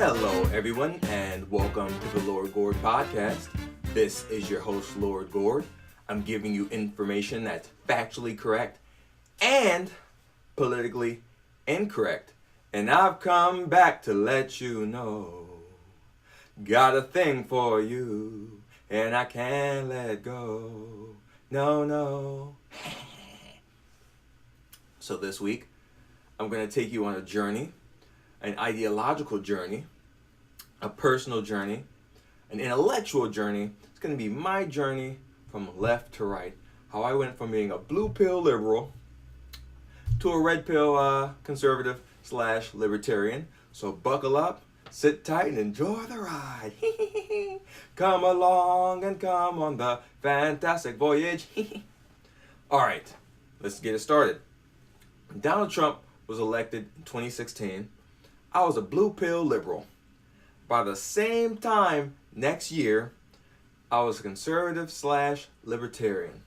Hello, everyone, and welcome to the Lord Gord Podcast. This is your host, Lord Gord. I'm giving you information that's factually correct and politically incorrect. And I've come back to let you know. Got a thing for you, and I can't let go. No. So this week, I'm going to take you on a journey, an ideological journey, a personal journey, an intellectual journey. It's going to be my journey from left to right. How I went from being a blue pill liberal to a red pill conservative / libertarian. So buckle up, sit tight, and enjoy the ride. Come along and come on the fantastic voyage. All right, let's get it started. Donald Trump was elected in 2016. I was a blue pill liberal. By the same time next year, I was a conservative / libertarian.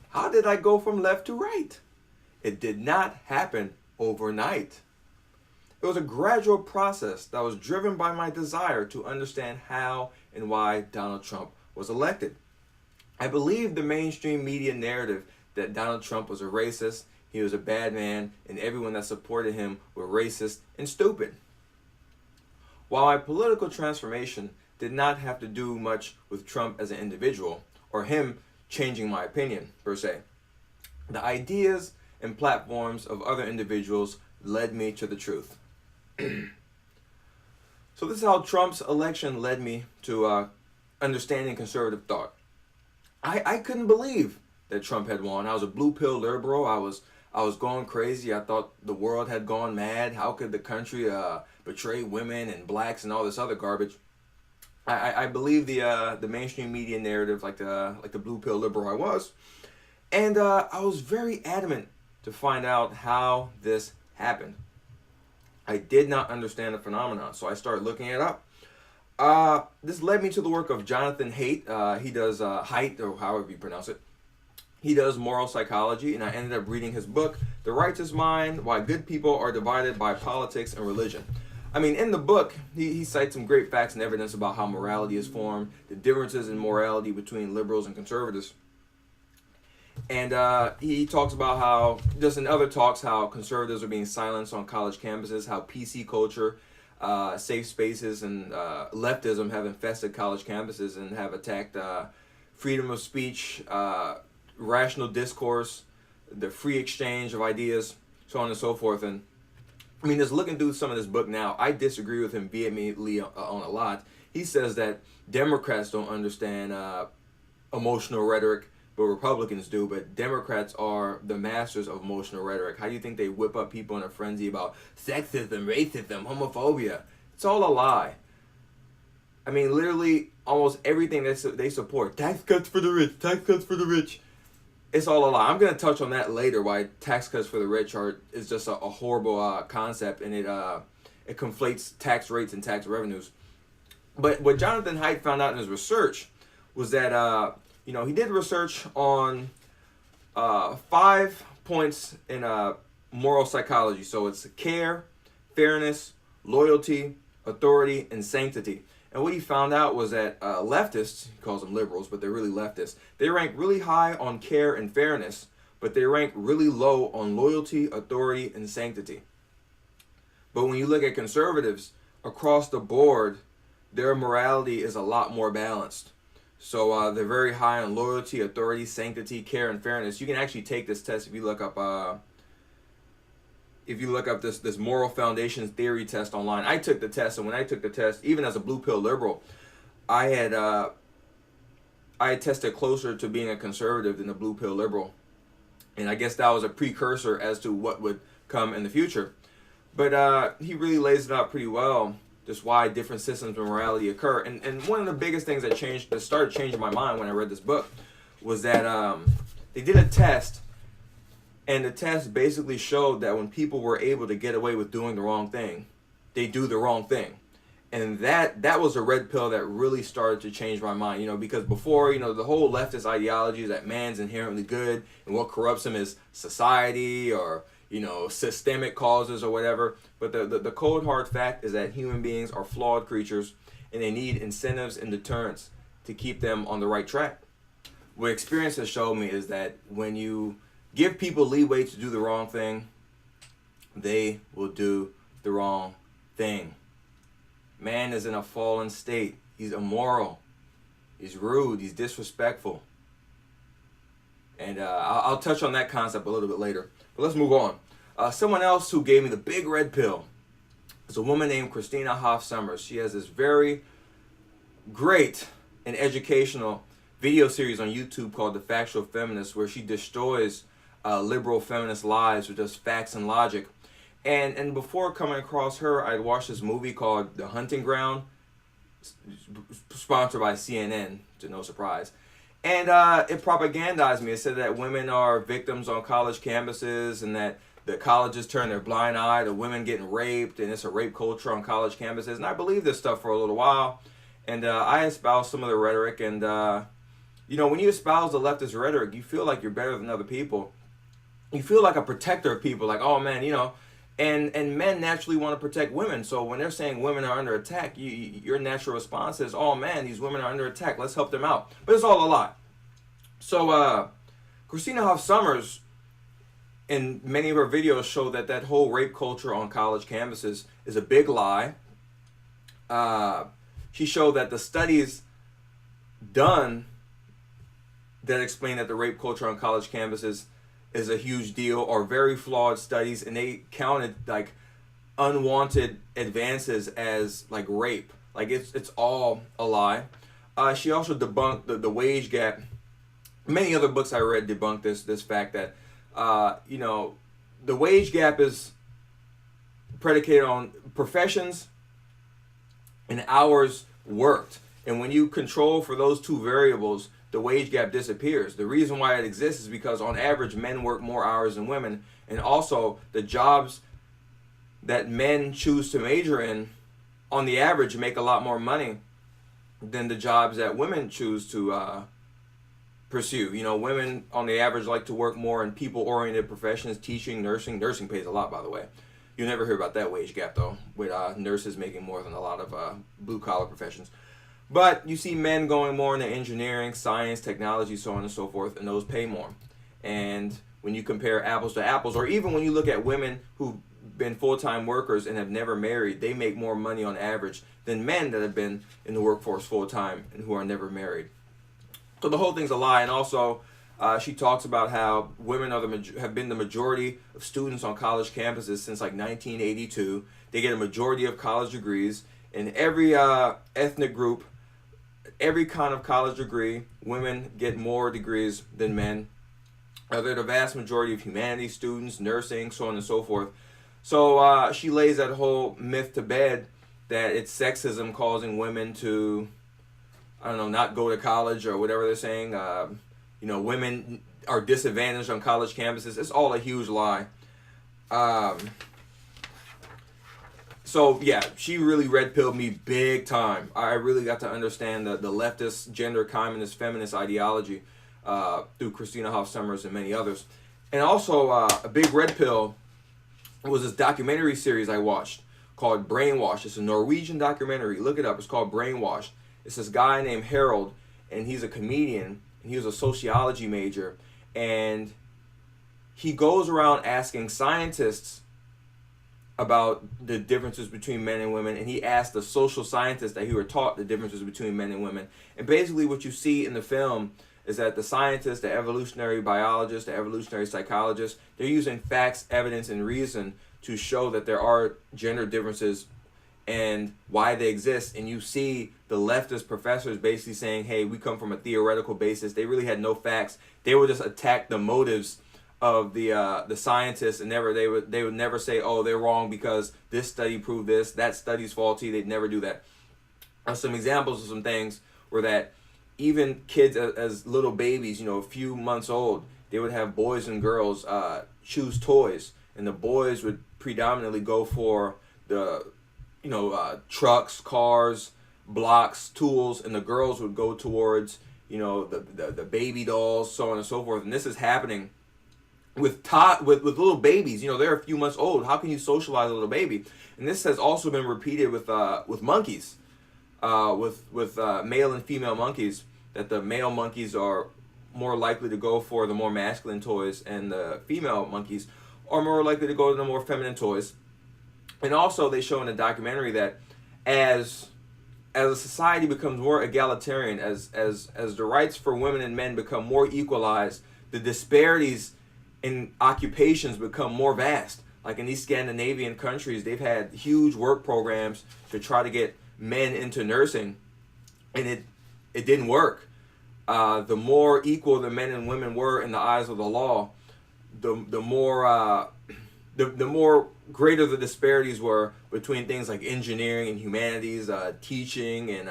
How did I go from left to right? It did not happen overnight. It was a gradual process that was driven by my desire to understand how and why Donald Trump was elected. I believed the mainstream media narrative that Donald Trump was a racist, he was a bad man, and everyone that supported him were racist and stupid. While my political transformation did not have to do much with Trump as an individual, or him changing my opinion, per se, the ideas and platforms of other individuals led me to the truth. So this is how Trump's election led me to understanding conservative thought. I couldn't believe that Trump had won. I was a blue pill liberal. I was going crazy. I thought the world had gone mad. How could the country betray women and blacks and all this other garbage? I believe the mainstream media narrative, like the blue pill liberal I was, and I was very adamant to find out how this happened. I did not understand the phenomenon, so I started looking it up. This led me to the work of Jonathan Haidt. He does Haidt, or however you pronounce it. He does moral psychology, and I ended up reading his book, The Righteous Mind, Why Good People Are Divided by Politics and Religion. I mean, in the book, he cites some great facts and evidence about how morality is formed, the differences in morality between liberals and conservatives. And he talks about how, just in other talks, how conservatives are being silenced on college campuses, how PC culture, safe spaces, and leftism have infested college campuses and have attacked freedom of speech, rational discourse, the free exchange of ideas, so on and so forth. And I mean, just looking through some of this book now, I disagree with him vehemently on a lot. He says that Democrats don't understand emotional rhetoric, but Republicans do. But Democrats are the masters of emotional rhetoric. How do you think they whip up people in a frenzy about sexism, racism, homophobia? It's all a lie. I mean, literally, almost everything they support. Tax cuts for the rich, tax cuts for the rich. It's all a lie. I'm going to touch on that later, why tax cuts for the rich is just a horrible concept, and it conflates tax rates and tax revenues. But what Jonathan Haidt found out in his research was that, he did research on 5 points in moral psychology. So it's care, fairness, loyalty, authority, and sanctity. And what he found out was that leftists, he calls them liberals, but they're really leftists, they rank really high on care and fairness, but they rank really low on loyalty, authority, and sanctity. But when you look at conservatives, across the board, their morality is a lot more balanced. So they're very high on loyalty, authority, sanctity, care, and fairness. You can actually take this test if you look up this moral foundations theory test online. I took the test, and when I took the test, even as a blue pill liberal, I had tested closer to being a conservative than a blue pill liberal, and I guess that was a precursor as to what would come in the future. But he really lays it out pretty well, just why different systems of morality occur. And one of the biggest things that started changing my mind when I read this book was that they did a test. And the test basically showed that when people were able to get away with doing the wrong thing, they do the wrong thing. And that was a red pill that really started to change my mind, because before, the whole leftist ideology is that man's inherently good and what corrupts him is society or, systemic causes or whatever. But the cold hard fact is that human beings are flawed creatures, and they need incentives and deterrents to keep them on the right track. What experience has shown me is that when you give people leeway to do the wrong thing, they will do the wrong thing. Man is in a fallen state. He's immoral. He's rude. He's disrespectful. And I'll touch on that concept a little bit later. But let's move on. Someone else who gave me the big red pill is a woman named Christina Hoff Sommers. She has this very great and educational video series on YouTube called The Factual Feminist, where she destroys liberal feminist lies with just facts and logic. And before coming across her, I'd watched this movie called The Hunting Ground, sponsored by CNN, to no surprise. And it propagandized me. It said that women are victims on college campuses, and that the colleges turn their blind eye to women getting raped, and it's a rape culture on college campuses. And I believed this stuff for a little while, and I espoused some of the rhetoric. And when you espouse the leftist rhetoric, you feel like you're better than other people. You feel like a protector of people, like, oh man, and men naturally want to protect women. So when they're saying women are under attack, your natural response is, oh man, these women are under attack, let's help them out. But it's all a lie. So Christina Hoff Sommers, in many of her videos, show that whole rape culture on college campuses is a big lie. She showed that the studies done that explain that the rape culture on college campuses is a huge deal are very flawed studies, and they counted like unwanted advances as like rape. Like it's all a lie. She also debunked the wage gap. Many other books I read debunked this fact that the wage gap is predicated on professions and hours worked. And when you control for those two variables, the wage gap disappears. The reason why it exists is because on average men work more hours than women, and also the jobs that men choose to major in on the average make a lot more money than the jobs that women choose to pursue. Women on the average like to work more in people-oriented professions, teaching, nursing. Nursing pays a lot, by the way. You never hear about that wage gap though, with nurses making more than a lot of blue-collar professions. But you see men going more into engineering, science, technology, so on and so forth, and those pay more. And when you compare apples to apples, or even when you look at women who've been full-time workers and have never married, they make more money on average than men that have been in the workforce full-time and who are never married. So the whole thing's a lie. And also, she talks about how women have been the majority of students on college campuses since like 1982. They get a majority of college degrees. In every ethnic group, every kind of college degree, women get more degrees than men. They're the vast majority of humanities students, nursing, so on and so forth. So she lays that whole myth to bed that it's sexism causing women to, not go to college or whatever they're saying. Women are disadvantaged on college campuses. It's all a huge lie. So yeah, she really red-pilled me big time. I really got to understand the leftist, gender, communist, feminist ideology through Christina Hoff Sommers and many others. And also a big red pill was this documentary series I watched called Brainwash. It's a Norwegian documentary. Look it up. It's called Brainwash. It's this guy named Harold, and he's a comedian, and he was a sociology major, and he goes around asking scientists about the differences between men and women, and he asked the social scientists that he were taught the differences between men and women. And basically what you see in the film is that the scientists, the evolutionary biologists, the evolutionary psychologists, they're using facts, evidence, and reason to show that there are gender differences and why they exist. And you see the leftist professors basically saying, hey, we come from a theoretical basis. They really had no facts. They would just attack the motives of the scientists, and they would never say, oh, they're wrong because this study proved this, that study's faulty. They'd never do that. Some examples of some things were that even kids as little babies, a few months old, they would have boys and girls choose toys, and the boys would predominantly go for the trucks, cars, blocks, tools, and the girls would go towards the baby dolls, so on and so forth. And this is happening with little babies. They're a few months old. How can you socialize a little baby? And this has also been repeated with monkeys, with male and female monkeys. That the male monkeys are more likely to go for the more masculine toys, and the female monkeys are more likely to go to the more feminine toys. And also, they show in the documentary that as a society becomes more egalitarian, as the rights for women and men become more equalized, the disparities in occupations become more vast. Like in these Scandinavian countries, they've had huge work programs to try to get men into nursing, and it didn't work. The more equal the men and women were in the eyes of the law, the more greater the disparities were between things like engineering and humanities, teaching and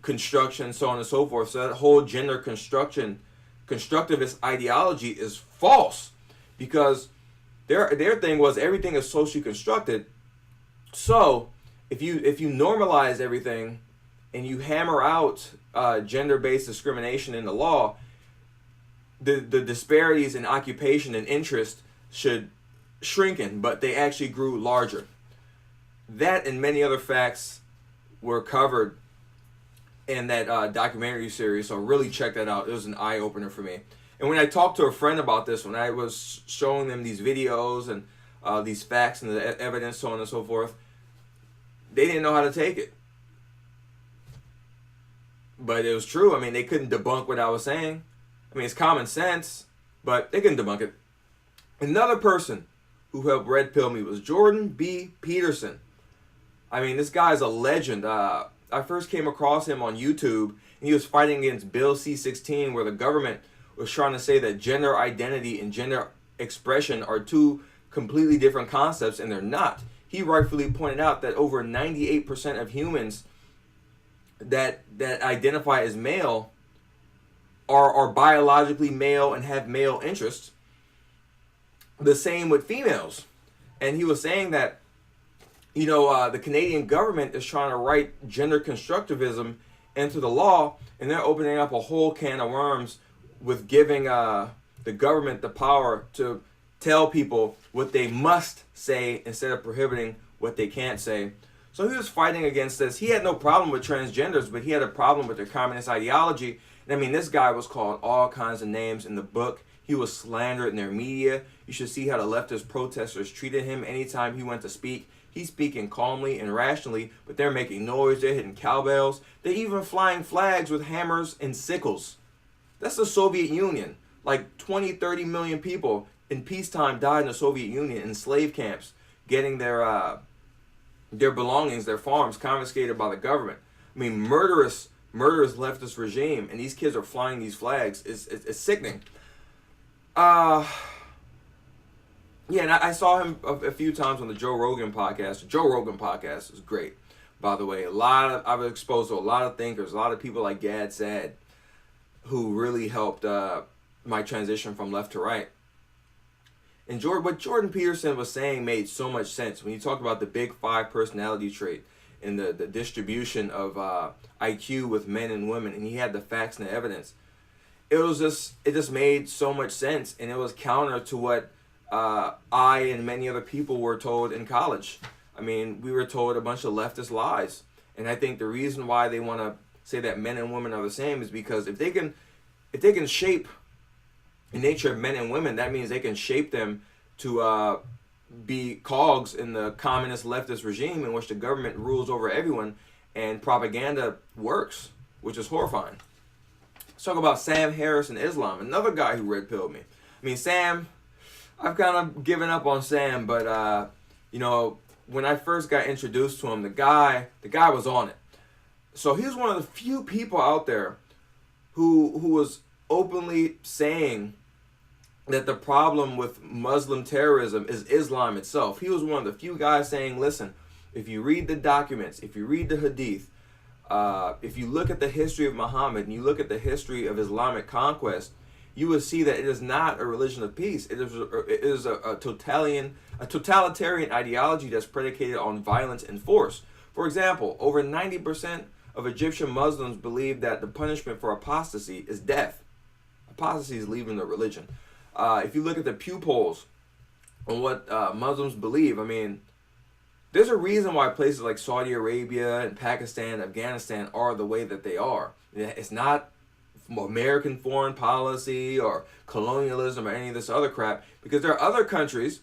construction, so on and so forth. So that whole gender constructivist ideology is false, because their thing was everything is socially constructed. So if you normalize everything and you hammer out gender-based discrimination in the law, the disparities in occupation and interest should shrinken, but they actually grew larger. That and many other facts were covered in that documentary series, so really check that out. It was an eye-opener for me. And when I talked to a friend about this, when I was showing them these videos and these facts and the evidence, so on and so forth, they didn't know how to take it. But it was true. I mean, they couldn't debunk what I was saying. I mean, it's common sense, but they couldn't debunk it. Another person who helped red pill me was Jordan B. Peterson. I mean, this guy's a legend. I first came across him on YouTube, and he was fighting against Bill C-16, where the government was trying to say that gender identity and gender expression are two completely different concepts, and they're not. He rightfully pointed out that over 98% of humans that identify as male are biologically male and have male interests. The same with females. And he was saying that, the Canadian government is trying to write gender constructivism into the law, and they're opening up a whole can of worms with giving the government the power to tell people what they must say instead of prohibiting what they can't say. So he was fighting against this. He had no problem with transgenders, but he had a problem with their communist ideology. And I mean, this guy was called all kinds of names in the book. He was slandered in their media. You should see how the leftist protesters treated him anytime he went to speak. He's speaking calmly and rationally, but they're making noise. They're hitting cowbells. They're even flying flags with hammers and sickles. That's the Soviet Union. Like 20, 30 million people in peacetime died in the Soviet Union in slave camps, getting their belongings, their farms, confiscated by the government. I mean, murderous leftist regime, and these kids are flying these flags. It's sickening. Yeah, and I saw him a few times on the Joe Rogan podcast. The Joe Rogan podcast is great, by the way. I was exposed to a lot of thinkers, a lot of people like Gad Saad, who really helped my transition from left to right. And what Jordan Peterson was saying made so much sense when you talk about the big five personality trait and the distribution of IQ with men and women, and he had the facts and the evidence. It just made so much sense, and it was counter to what I and many other people were told in college. I mean, we were told a bunch of leftist lies, and I think the reason why they want to say that men and women are the same is because if they can shape the nature of men and women, that means they can shape them to be cogs in the communist leftist regime in which the government rules over everyone and propaganda works, which is horrifying. Let's talk about Sam Harris and Islam, another guy who red pilled me. I mean, Sam, I've kind of given up on Sam, but when I first got introduced to him, the guy was on it. So he was one of the few people out there who was openly saying that the problem with Muslim terrorism is Islam itself. He was one of the few guys saying, listen, if you read the documents, if you read the hadith, if you look at the history of Muhammad and you look at the history of Islamic conquest, you will see that it is not a religion of peace. It is a totalitarian ideology that's predicated on violence and force. For example, over 90% of Egyptian Muslims believe that the punishment for apostasy is death. Apostasy is leaving the religion. If you look at the Pew polls on what Muslims believe, I mean, there's a reason why places like Saudi Arabia and Pakistan, Afghanistan are the way that they are. It's not American foreign policy or colonialism or any of this other crap, because there are other countries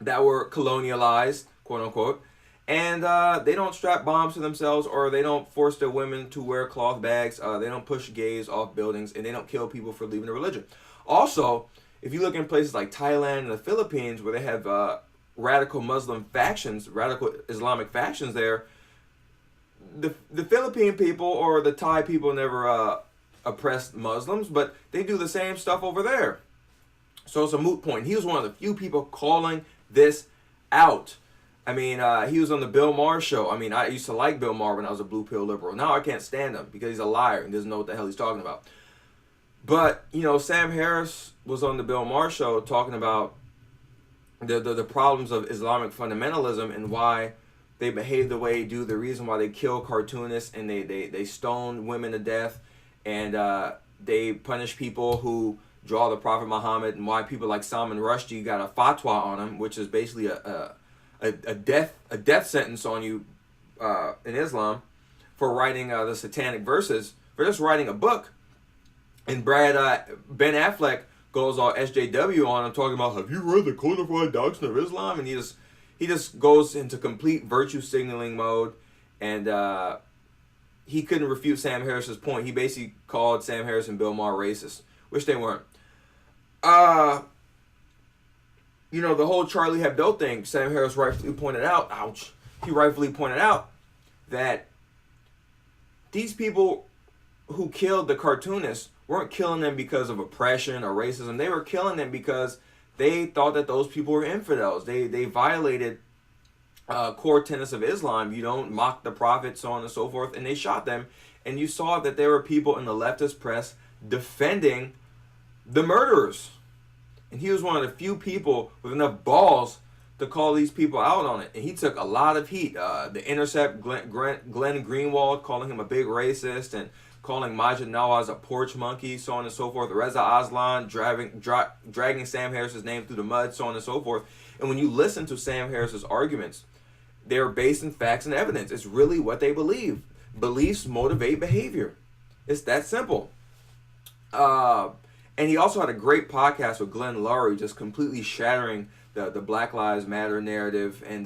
that were colonialized, quote unquote, and they don't strap bombs to themselves, or they don't force their women to wear cloth bags, they don't push gays off buildings, and they don't kill people for leaving the religion. Also, if you look in places like Thailand and the Philippines, where they have radical Muslim factions, radical Islamic factions there, the Philippine people or the Thai people never oppressed Muslims, but they do the same stuff over there. So it's a moot point. He was one of the few people calling this out. I mean, he was on the Bill Maher show. I mean, I used to like Bill Maher when I was a blue pill liberal. Now I can't stand him because he's a liar and doesn't know what the hell he's talking about. But, you know, Sam Harris was on the Bill Maher show talking about the problems of Islamic fundamentalism and why they behave the way they do, the reason why they kill cartoonists and they stone women to death, and they punish people who draw the Prophet Muhammad, and why people like Salman Rushdie got a fatwa on him, which is basically a death sentence on you in Islam for writing the satanic verses, for just writing a book. And Ben Affleck goes all SJW on him, talking about, have you read the codified doctrine of Islam? And he just goes into complete virtue signaling mode, and he couldn't refute Sam Harris's point. He basically called Sam Harris and Bill Maher racist, which they weren't. You know, the whole Charlie Hebdo thing, Sam Harris rightfully pointed out, he rightfully pointed out that these people who killed the cartoonists weren't killing them because of oppression or racism. They were killing them because they thought that those people were infidels. They violated core tenets of Islam. You don't mock the prophet, so on and so forth. And they shot them. And you saw that there were people in the leftist press defending the murderers. And he was one of the few people with enough balls to call these people out on it. And he took a lot of heat. The Intercept, Glenn Greenwald calling him a big racist and calling Majid Nawaz a porch monkey, so on and so forth. Reza Aslan dragging Sam Harris's name through the mud, so on and so forth. And when you listen to Sam Harris's arguments, they're based in facts and evidence. It's really what they believe. Beliefs motivate behavior. It's that simple. And he also had a great podcast with Glenn Loury, just completely shattering the Black Lives Matter narrative, and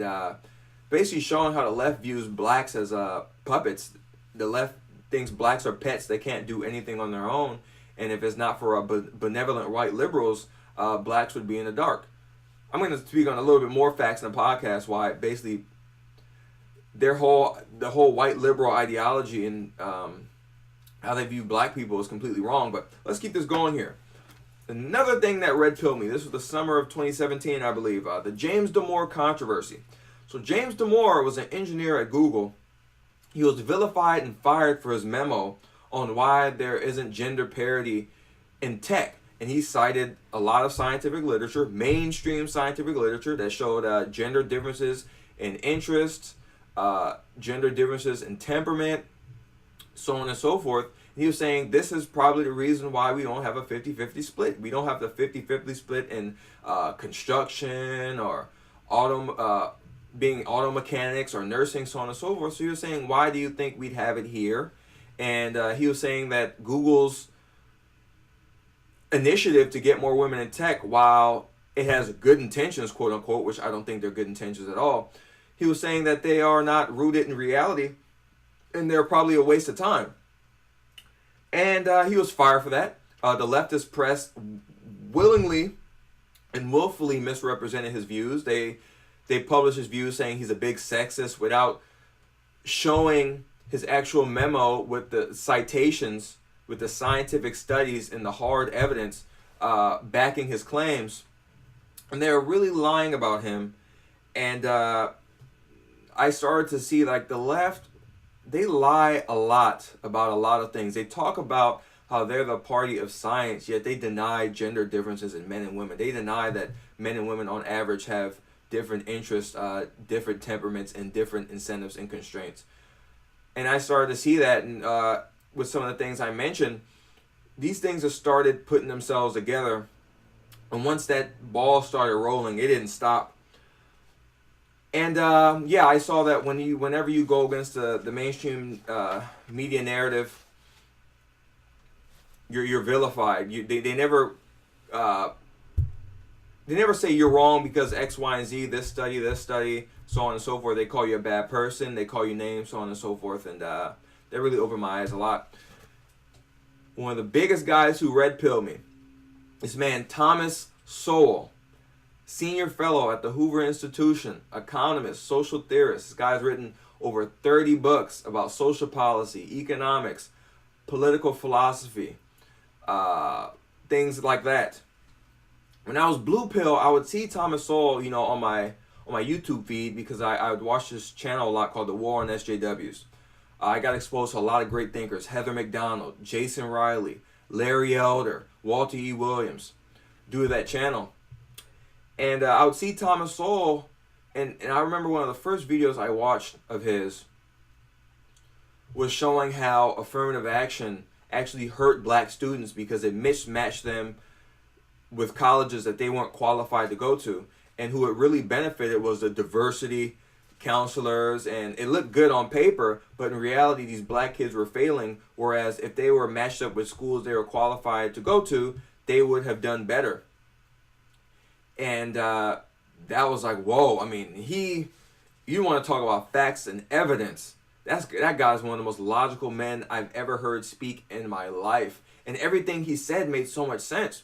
basically showing how the left views blacks as puppets. The left thinks blacks are pets. They can't do anything on their own. And if it's not for benevolent white liberals, blacks would be in the dark. I'm going to speak on a little bit more facts in the podcast, why basically the whole white liberal ideology and how they view black people is completely wrong. But let's keep this going here. Another thing that red pilled me, this was the summer of 2017, I believe, the James Dunmore controversy. So James Dunmore was an engineer at Google. He was vilified and fired for his memo on why there isn't gender parity in tech. And he cited a lot of scientific literature, mainstream scientific literature, that showed gender differences in interests, gender differences in temperament, so on and so forth. And he was saying this is probably the reason why we don't have a 50-50 split. We don't have the 50-50 split in construction or being auto mechanics or nursing, so on and so forth. So he was saying, why do you think we'd have it here? And he was saying that Google's initiative to get more women in tech, while it has good intentions, quote unquote, which I don't think they're good intentions at all, he was saying that they are not rooted in reality and they're probably a waste of time. And he was fired for that. The leftist press willingly and willfully misrepresented his views. They published his views saying he's a big sexist without showing his actual memo with the citations, with the scientific studies and the hard evidence backing his claims. And they were really lying about him. And I started to see, like, the left, they lie a lot about a lot of things. They talk about how they're the party of science, yet they deny gender differences in men and women. They deny that men and women on average have different interests, different temperaments, and different incentives and constraints. And I started to see that, and with some of the things I mentioned, these things have started putting themselves together And once that ball started rolling, it didn't stop. And yeah, I saw that whenever you go against the mainstream media narrative, you're vilified. They never say you're wrong because X, Y, and Z. This study, so on and so forth. They call you a bad person. They call you names, so on and so forth. And that really opened my eyes a lot. One of the biggest guys who red pilled me, this man Thomas Sowell, senior fellow at the Hoover Institution, economist, social theorist. This guy's written over 30 books about social policy, economics, political philosophy, things like that. When I was blue pill, I would see Thomas Sowell, on my YouTube feed because I would watch this channel a lot called The War on SJWs. I got exposed to a lot of great thinkers: Heather McDonald, Jason Riley, Larry Elder, Walter E. Williams, due to that channel. And I would see Thomas Sowell, and I remember one of the first videos I watched of his was showing how affirmative action actually hurt black students because it mismatched them with colleges that they weren't qualified to go to. And who it really benefited was the diversity counselors, and it looked good on paper, but in reality these black kids were failing, whereas if they were matched up with schools they were qualified to go to, they would have done better. And that was like, whoa. I mean, you want to talk about facts and evidence. That guy's one of the most logical men I've ever heard speak in my life. And everything he said made so much sense.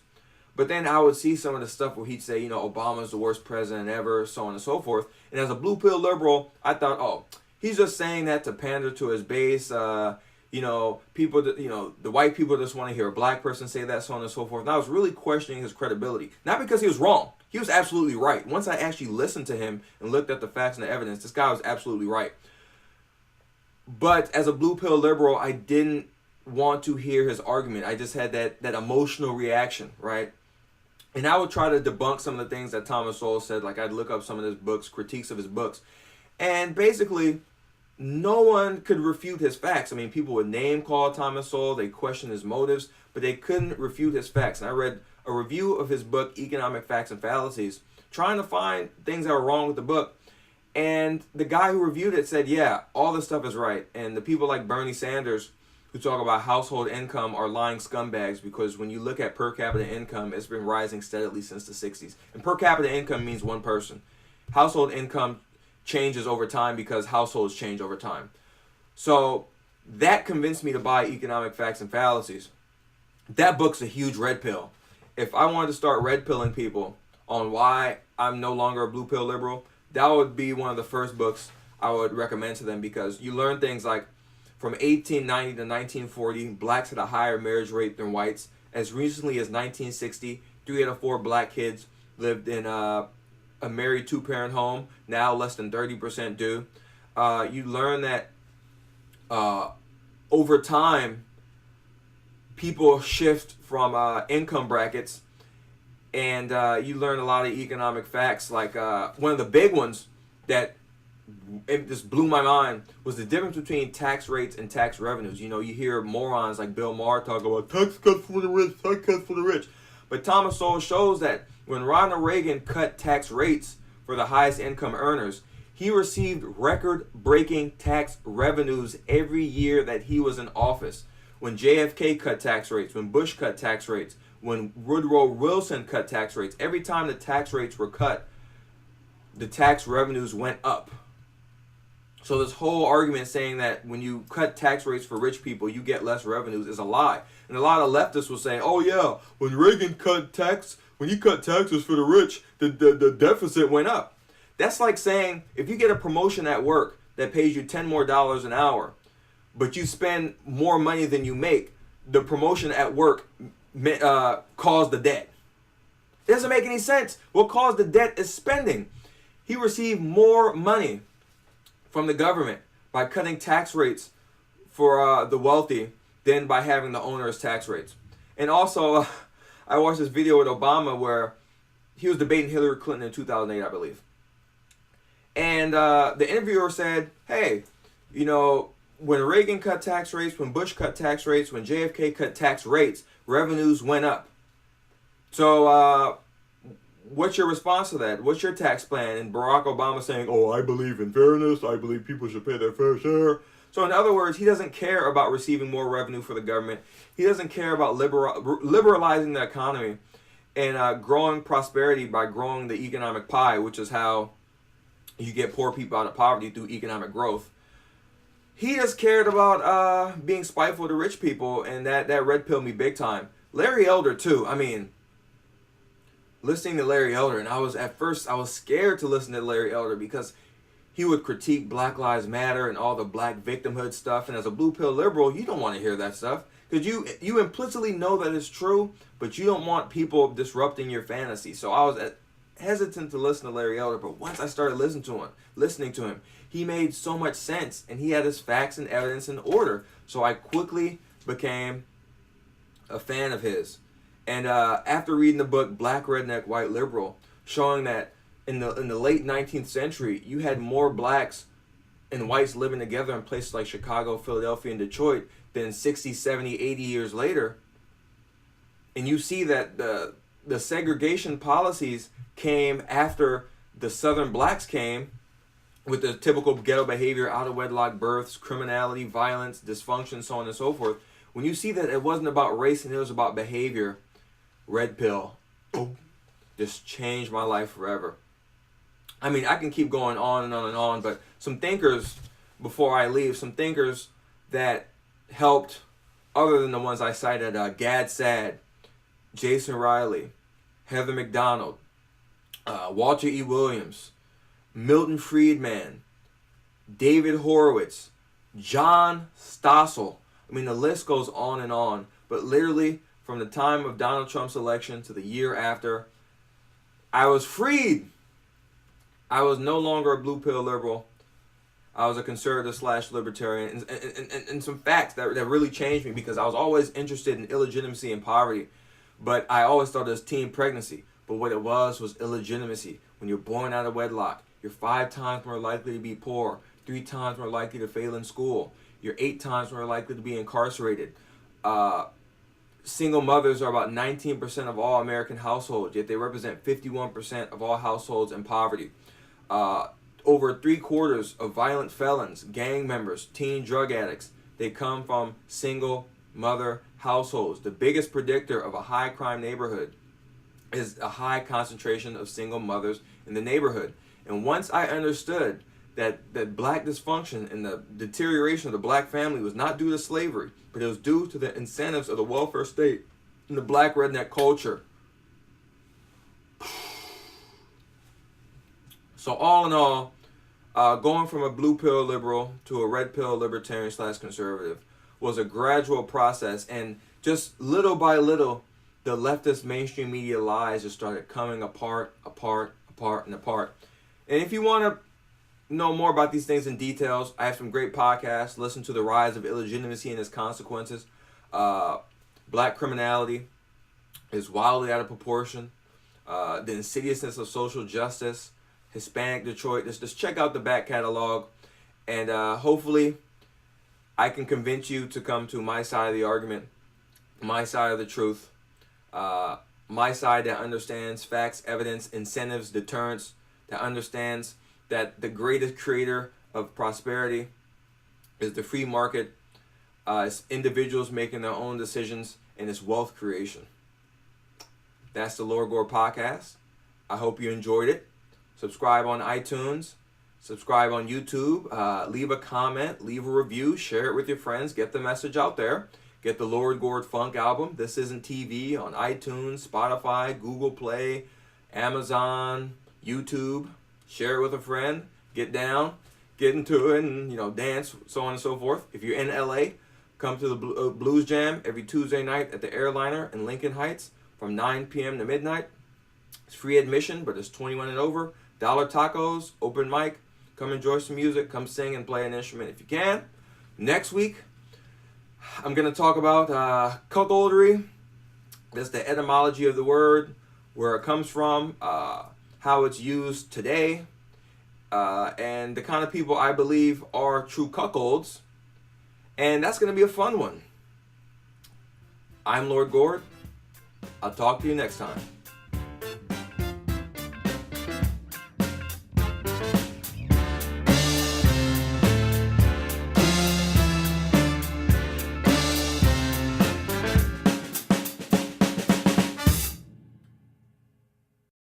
But then I would see some of the stuff where he'd say, Obama's the worst president ever, so on and so forth. And as a blue pill liberal, I thought, oh, he's just saying that to pander to his base. People, the white people just want to hear a black person say that, so on and so forth. And I was really questioning his credibility. Not because he was wrong. He was absolutely right. Once I actually listened to him and looked at the facts and the evidence, this guy was absolutely right. But as a blue pill liberal, I didn't want to hear his argument. I just had that emotional reaction, right? And I would try to debunk some of the things that Thomas Sowell said. Like, I'd look up some of his books, critiques of his books. And basically, no one could refute his facts. I mean, people would name call Thomas Sowell. They questioned his motives, but they couldn't refute his facts. And I read a review of his book, Economic Facts and Fallacies, trying to find things that were wrong with the book. And the guy who reviewed it said, yeah, all this stuff is right. And the people like Bernie Sanders who talk about household income are lying scumbags, because when you look at per capita income, it's been rising steadily since the 60s. And per capita income means one person. Household income changes over time because households change over time. So that convinced me to buy Economic Facts and Fallacies. That book's a huge red pill. If I wanted to start red pilling people on why I'm no longer a blue pill liberal, that would be one of the first books I would recommend to them, because you learn things like from 1890 to 1940, blacks had a higher marriage rate than whites. As recently as 1960, 3 out of 4 black kids lived in a married 2-parent home. Now less than 30% do. You learn that over time, people shift from income brackets, and you learn a lot of economic facts. Like one of the big ones that it just blew my mind was the difference between tax rates and tax revenues. You hear morons like Bill Maher talk about tax cuts for the rich, tax cuts for the rich. But Thomas Sowell shows that when Ronald Reagan cut tax rates for the highest income earners, he received record-breaking tax revenues every year that he was in office. When JFK cut tax rates, when Bush cut tax rates, when Woodrow Wilson cut tax rates, every time the tax rates were cut, the tax revenues went up. So this whole argument saying that when you cut tax rates for rich people, you get less revenues is a lie. And a lot of leftists will say, oh yeah, when Reagan when he cut taxes for the rich, the deficit went up. That's like saying if you get a promotion at work that pays you $10 more an hour, but you spend more money than you make, the promotion at work caused the debt. It doesn't make any sense. What caused the debt is spending. He received more money from the government by cutting tax rates for the wealthy than by having the onerous tax rates. And also, I watched this video with Obama where he was debating Hillary Clinton in 2008, I believe. And the interviewer said, hey, when Reagan cut tax rates, when Bush cut tax rates, when JFK cut tax rates, revenues went up. So what's your response to that? What's your tax plan? And Barack Obama saying, "Oh, I believe in fairness. I believe people should pay their fair share." So in other words, he doesn't care about receiving more revenue for the government. He doesn't care about liberalizing the economy and growing prosperity by growing the economic pie, which is how you get poor people out of poverty through economic growth. He just cared about being spiteful to rich people, and that red pilled me big time. Larry Elder too. I mean, listening to Larry Elder, and at first I was scared to listen to Larry Elder because he would critique Black Lives Matter and all the black victimhood stuff. And as a blue pill liberal, you don't want to hear that stuff because you implicitly know that it's true, but you don't want people disrupting your fantasy. So I was hesitant to listen to Larry Elder, but once I started listening to him, he made so much sense, and he had his facts and evidence in order. So I quickly became a fan of his. And after reading the book Black Redneck White Liberal, showing that in the late 19th century, you had more blacks and whites living together in places like Chicago, Philadelphia, and Detroit than 60, 70, 80 years later. And you see that the segregation policies came after the Southern blacks came with the typical ghetto behavior, out of wedlock births, criminality, violence, dysfunction, so on and so forth. When you see that it wasn't about race and it was about behavior, red pill, boom, just changed my life forever. I mean, I can keep going on and on and on, but some thinkers, before I leave, some thinkers that helped, other than the ones I cited, Gad Saad, Jason Riley, Heather McDonald, Walter E. Williams, Milton Friedman, David Horowitz, John Stossel. I mean, the list goes on and on, but literally from the time of Donald Trump's election to the year after, I was freed. I was no longer a blue pill liberal. I was a conservative / libertarian. And some facts that really changed me, because I was always interested in illegitimacy and poverty. But I always thought it was teen pregnancy. But what it was illegitimacy. When you're born out of wedlock, you're 5 times more likely to be poor, 3 times more likely to fail in school. You're 8 times more likely to be incarcerated. Single mothers are about 19% of all American households, yet they represent 51% of all households in poverty. Over 3/4 of violent felons, gang members, teen drug addicts, they come from single mother households. The biggest predictor of a high crime neighborhood is a high concentration of single mothers in the neighborhood. And once I understood that black dysfunction and the deterioration of the black family was not due to slavery, but it was due to the incentives of the welfare state and the black redneck culture. So all in all, going from a blue pill liberal to a red pill libertarian / conservative was a gradual process, and just little by little, the leftist mainstream media lies just started coming apart. And if you want to know more about these things in details, I have some great podcasts. Listen to The Rise of Illegitimacy and Its Consequences. Black criminality is wildly out of proportion. The insidiousness of social justice. Hispanic Detroit. Just check out the back catalog, and hopefully I can convince you to come to my side of the argument, my side of the truth, my side that understands facts, evidence, incentives, deterrence, that understands that the greatest creator of prosperity is the free market. It's individuals making their own decisions, and it's wealth creation. That's the Lord Gord Podcast. I hope you enjoyed it. Subscribe on iTunes. Subscribe on YouTube. Leave a comment. Leave a review. Share it with your friends. Get the message out there. Get the Lord Gord Funk album, This Isn't TV, on iTunes, Spotify, Google Play, Amazon, YouTube. Share it with a friend. Get down. Get into it and, dance, so on and so forth. If you're in LA, come to the Blues Jam every Tuesday night at the Airliner in Lincoln Heights from 9 p.m. to midnight. It's free admission, but it's 21 and over. Dollar tacos, open mic. Come enjoy some music. Come sing and play an instrument if you can. Next week, I'm going to talk about cuckoldry. That's the etymology of the word, where it comes from, how it's used today, and the kind of people I believe are true cuckolds. And that's going to be a fun one. I'm Lord Gord. I'll talk to you next time.